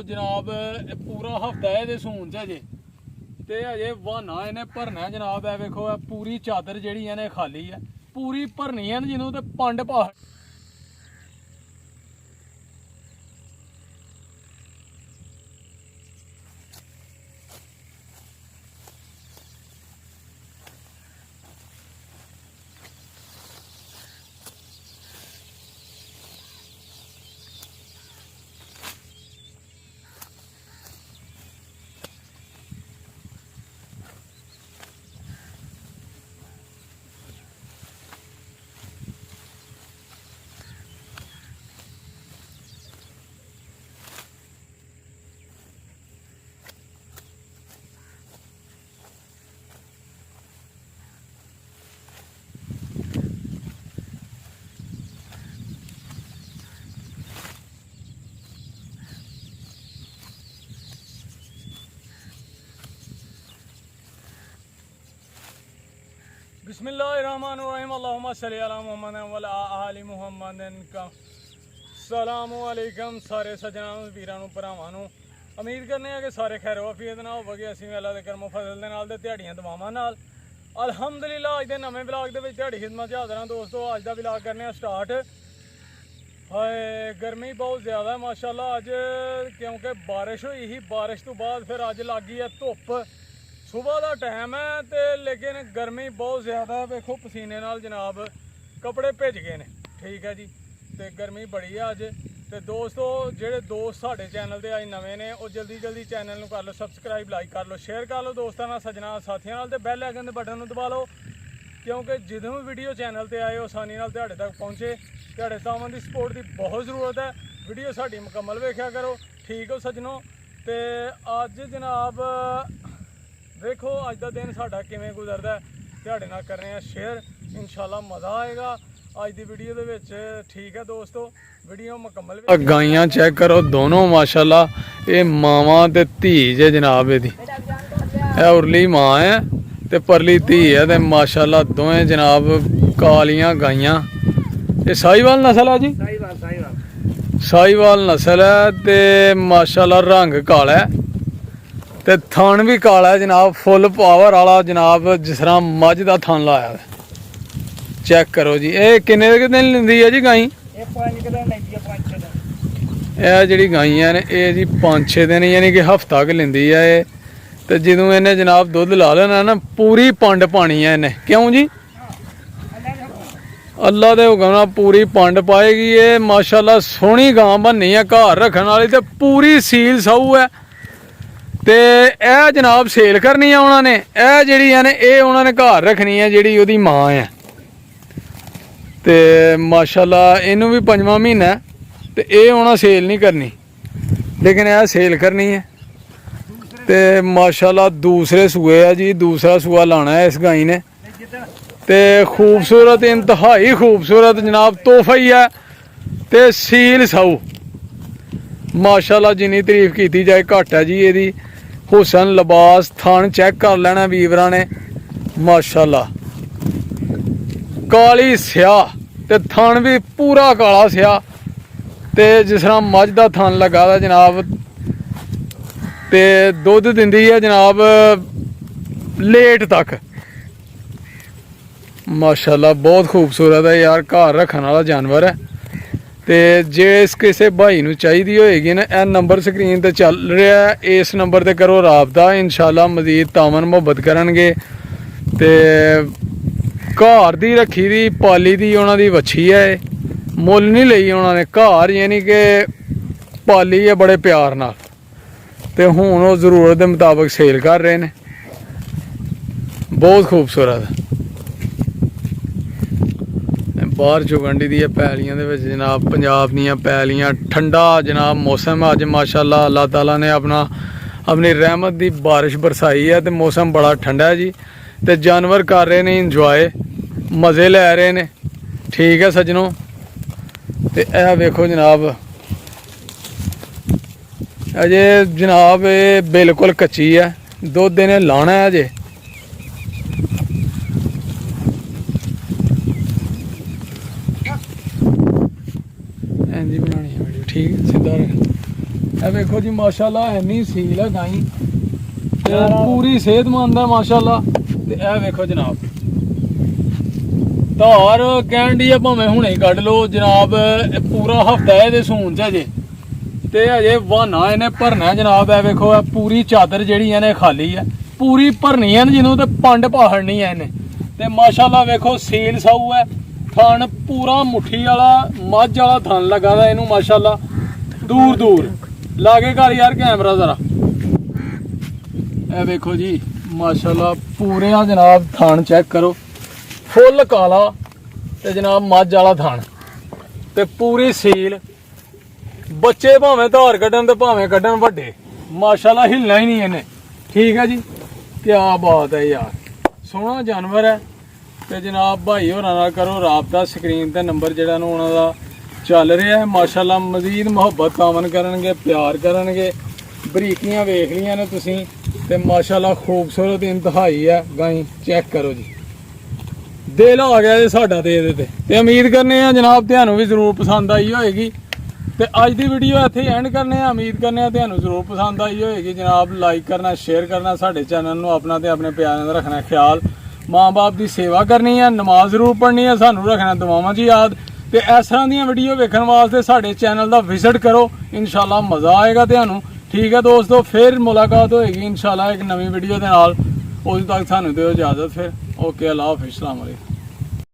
जनाब पूरा हफ्ता है ये सून च अजे ते अजे बहाना इन्हें भरना है जनाब। है वेखो पूरी चादर जिहड़ी इन्हें खाली है पूरी भरनी है जिन्हों ते पंड पा बिस्मिल्लाहिर्रहमानिर्रहीम अल्लाहुम्मा सल्ली अला मुहम्मद व अला आलि मुहम्मद का सलामुअलैकुम सारे सज्जनां वीरां नूं भरावां नूं। उम्मीद करने कि सारे खैर वाफियत नाल होवोगे। असीं अल्लाह दे करमो फजल दे नाल ते दिहाड़ियां दवावां नाल अल्हम्दुलिल्लाह अज दे नवें ब्लॉग दे विच दिहाड़ी खिदमत च हाज़र हां दोस्तों। अज दा ब्लॉग करने स्टार्ट। हाय गर्मी बहुत ज़्यादा है माशाल्लाह अज, क्योंकि बारिश हुई ही, बारिश तो बाद फिर अज लग गई है धुप्प। सुबह का टाइम है तो लेकिन गर्मी बहुत ज़्यादा है। वेखो पसीने नाल जनाब कपड़े भिज गए ने, ठीक है जी। तो गर्मी बड़ी है अज। तो दोस्तों जेडे दोस्त साडे चैनल ते अज नवे ने वो जल्दी जल्दी चैनल नूं कर लो सबसक्राइब, लाइक कर लो, शेयर कर लो दोस्तों नाल, सज्जनां साथियां नाल, ते बैल आइकन दे बटन नूं दबा लो, क्योंकि जिदों भी वीडियो चैनल ते आए आसानी नाल तुहाडे तक पहुँचे। तुहाडे सावन दी सपोर्ट की बहुत ज़रूरत है। वीडियो साडी मुकम्मल वेख्या करो, ठीक हो सज्जनों। तो अज जनाब देखो अज का दिन साडा किवें गुजरदा है, तुहाडे नाल कर रहे हैं शेयर। इंशाल्लाह मज़ा आएगा अज की वीडियो दे विच, ठीक है दोस्तों। वीडियो मुकम्मल। गाइयां चेक करो दोनों माशाल्लाह, ये मावां ते धी जे जनाब। इहदी उरली माँ है ते परली धी है ते माशाल्लाह दोवें जनाब कालियां गाइयां। ये साहिवाल नस्ल है जी, साहिवाल नस्ल है ते माशाल्लाह रंग काला है ते थन भी काला है जनाब, फुल पावर वाला जनाब, जिस तरह मझ का थन लाया है। चेक करो जी। ये किन्ने दिन लेंदी है जी गाई? यह जी गाइयां ने ये जी 5-6 दिन यानी कि हफ्ता क लेंदी है ये। तो जो इन्हें जनाब दुध ला लेना ना पूरी पंड पानी है इन्हें, क्यों जी? अल्लाह दे हुक्म नाल पूरी पंड पाएगी ये। माशाल्लाह सोहनी गां बननी है, घर रखने वाली, तो पूरी सील साऊ है। तो यह जनाब सेल करनी है उन्होंने, यह जी ने ये उन्होंने घर रखनी है जी वो माँ है। तो माशाल्लाह इनू भी 5वां महीना है तो ये उन्हें सेल नहीं करनी, लेकिन यह सेल करनी है। तो माशाल्लाह दूसरे सूए है जी, दूसरा सूआ लाना है इस गाई ने। तो खूबसूरत, इंतहाई खूबसूरत जनाब तोहफा ही है। तो सील साऊ माशाल्लाह जिन्नी तारीफ की जाए घट है जी। यदी हुसन लिबास थान चेक कर लेना वीवरा ने माशाल्लाह। काली स्याह ते थान भी पूरा काला स्याह, ते जिस तरह मझ का थान लगा दा जनाब। ते दुध दिंदी है जनाब लेट तक माशाल्लाह। बहुत खूबसूरत है यार, घर रखने वाला जानवर है। तो जिस किसी भाई नूं चाहिदी होएगी ना, यह नंबर स्क्रीन पर चल रहा है, इस नंबर पर करो राबता। इंशाल्लाह मजीद तामन मुहब्बत करनगे। तो घर दी रखी दी पाली दी उन्होंने वच्छी है, मुल नहीं लई उन्होंने, घर यानी कि पाली है बड़े प्यार नाल। तो हुण वो जरूरत के मुताबिक सेल कर रहे हैं। बहुत खूबसूरत बाहर चुगंडी दी पैलियां दे विच जनाब, पंजाब दीयां पैलियां, ठंडा जनाब मौसम अज माशाल्लाह। अल्लाह ताला ने अपनी रहमत दी बारिश बरसाई है तो मौसम बड़ा ठंडा है जी। तो जानवर कर रहे हैं इंजॉय, मज़े लै रहे हैं, ठीक है सज्जनों। तो यह वेखो जनाब अजे जनाब ये बिल्कुल कच्ची है, दुध इन्हें लाना है अजे। इंज बनानी है वीडियो, ठीक है सीधा रख। ਵੇਖੋ ਜੀ ਮਾਸ਼ਾਅੱਲਾ ਇੰਨੀ ਸੀਲ ਹੈ ਗਾਈ ਤੇ ਪੂਰੀ ਸਿਹਤਮੰਦ ਹੈ ਮਾਸ਼ਾਅੱਲਾ। ਤੇ ਇਹ ਵੇਖੋ ਜਨਾਬ ਧਾਰ ਕਹਿਣ ਦੀ ਆ ਭਾਵੇਂ ਹੁਣੇ ਕੱਢ ਲਓ ਜਨਾਬ। ਇਹ ਪੂਰਾ ਹਫਤਾ ਇਹਦੇ ਸੂਣ ਚ ਅਜੇ ਤੇ ਅਜੇ ਵਾਹਨਾ ਇਹਨੇ ਭਰਨਾ ਜਨਾਬ। ਇਹ ਵੇਖੋ ਇਹ ਪੂਰੀ ਚਾਦਰ ਜਿਹੜੀ ਇਹਨੇ ਖਾਲੀ ਹੈ ਪੂਰੀ ਭਰਨੀ ਹੈ ਜਿਹਨੂੰ ਤੇ ਪੰਡ ਪਾੜਨੀ ਹੈ ਇਹਨੇ। ਤੇ ਮਾਸ਼ਾਅੱਲਾ ਵੇਖੋ ਸੀਲ ਸਾਊ ਹੈ ਥਣ ਪੂਰਾ ਮੁੱਠੀ ਵਾਲਾ ਮੱਝ ਵਾਲਾ ਥਣ ਲੱਗਾ ਦਾ ਇਹਨੂੰ ਮਾਸ਼ਾਅੱਲਾ। ਦੂਰ ਦੂਰ ਲਾਗੇ ਕਰ ਯਾਰ ਕੈਮਰਾ ਜ਼ਰਾ। ਇਹ ਵੇਖੋ ਜੀ ਮਾਸ਼ਾਅੱਲਾ ਪੂਰੇ ਆ ਜਨਾਬ ਥਣ ਚੈੱਕ ਕਰੋ ਫੁੱਲ ਕਾਲਾ ਤੇ ਜਨਾਬ ਮੱਝ ਵਾਲਾ ਥਣ ਤੇ ਪੂਰੀ ਸੀਲ। ਬੱਚੇ ਭਾਵੇਂ ਧਾਰ ਕੱਢਣ ਤੇ ਭਾਵੇਂ ਕੱਢਣ ਵੱਡੇ ਮਾਸ਼ਾਅੱਲਾ ਹਿੱਲਣਾ ਹੀ ਨਹੀਂ ਇਹਨੇ। ਠੀਕ ਹੈ ਜੀ ਕਿਆ ਬਾਤ ਹੈ ਯਾਰ ਸੋਹਣਾ ਜਾਨਵਰ ਹੈ। ਤੇ ਜਨਾਬ ਭਾਈ ਹੋਰਾਂ ਨਾਲ ਕਰੋ ਰਾਬਤਾ ਸਕਰੀਨ ਤੇ ਨੰਬਰ ਜਿਹੜਾ ਨੂੰ ਉਹਨਾਂ ਦਾ ਚੱਲ ਰਿਹਾ ਹੈ ਮਾਸ਼ਾਅੱਲਾ। ਮਜ਼ੀਦ ਮੁਹੱਬਤ ਤਾਮਨ ਕਰਨਗੇ ਪਿਆਰ ਕਰਨਗੇ। ਬਰੀਕੀਆਂ ਵੇਖ ਲਈਆਂ ਨੇ ਤੁਸੀਂ ਤੇ ਮਾਸ਼ਾਅੱਲਾ ਖੂਬਸੂਰਤ ਇੰਤਹਾਈ ਹੈ ਗਾਈ ਚੈੱਕ ਕਰੋ ਜੀ। ਦਿਲ ਆ ਗਿਆ ਜੀ ਸਾਡਾ ਤੇ ਇਹਦੇ ਤੇ ਉਮੀਦ ਕਰਨੇ ਆ ਜਨਾਬ ਤੁਹਾਨੂੰ ਵੀ ਜ਼ਰੂਰ ਪਸੰਦ ਆਈ ਹੋਏਗੀ। ਤੇ ਅੱਜ ਦੀ ਵੀਡੀਓ ਇੱਥੇ ਐਂਡ ਕਰਨੇ ਆ। ਉਮੀਦ ਕਰਨੇ ਆ ਤੁਹਾਨੂੰ ਜ਼ਰੂਰ ਪਸੰਦ ਆਈ ਹੋਏਗੀ ਜਨਾਬ। ਲਾਈਕ ਕਰਨਾ ਸ਼ੇਅਰ ਕਰਨਾ ਸਾਡੇ ਚੈਨਲ ਨੂੰ ਆਪਣਾ ਤੇ ਆਪਣੇ ਪਿਆਰਿਆਂ ਦਾ ਰੱਖਣਾ ਖਿਆਲ। ਮਾਂ ਬਾਪ ਦੀ ਸੇਵਾ ਕਰਨੀ ਹੈ ਨਮਾਜ਼ ਜ਼ਰੂਰ ਪੜ੍ਹਨੀ ਹੈ ਸਾਨੂੰ ਰੱਖਣਾ ਦੁਆਵਾਂ 'ਚ ਯਾਦ। ਤੇ ਇਸ ਤਰ੍ਹਾਂ ਦੀਆਂ ਵੀਡੀਓ ਵੇਖਣ ਵਾਸਤੇ ਸਾਡੇ ਚੈਨਲ ਦਾ ਵਿਜ਼ਿਟ ਕਰੋ ਇਨਸ਼ਾਅੱਲਾ ਮਜ਼ਾ ਆਏਗਾ ਤੁਹਾਨੂੰ। ਠੀਕ ਹੈ ਦੋਸਤੋ ਫਿਰ ਮੁਲਾਕਾਤ ਹੋਏਗੀ ਇਨਸ਼ਾਅੱਲਾ ਇੱਕ ਨਵੀਂ ਵੀਡੀਓ ਦੇ ਨਾਲ। ਉਦੋਂ ਤੱਕ ਸਾਨੂੰ ਦਿਓ ਇਜਾਜ਼ਤ ਫਿਰ। ਓਕੇ ਅੱਲਾ ਹਾਫਿਜ਼। अस्सलाम वालेकुम।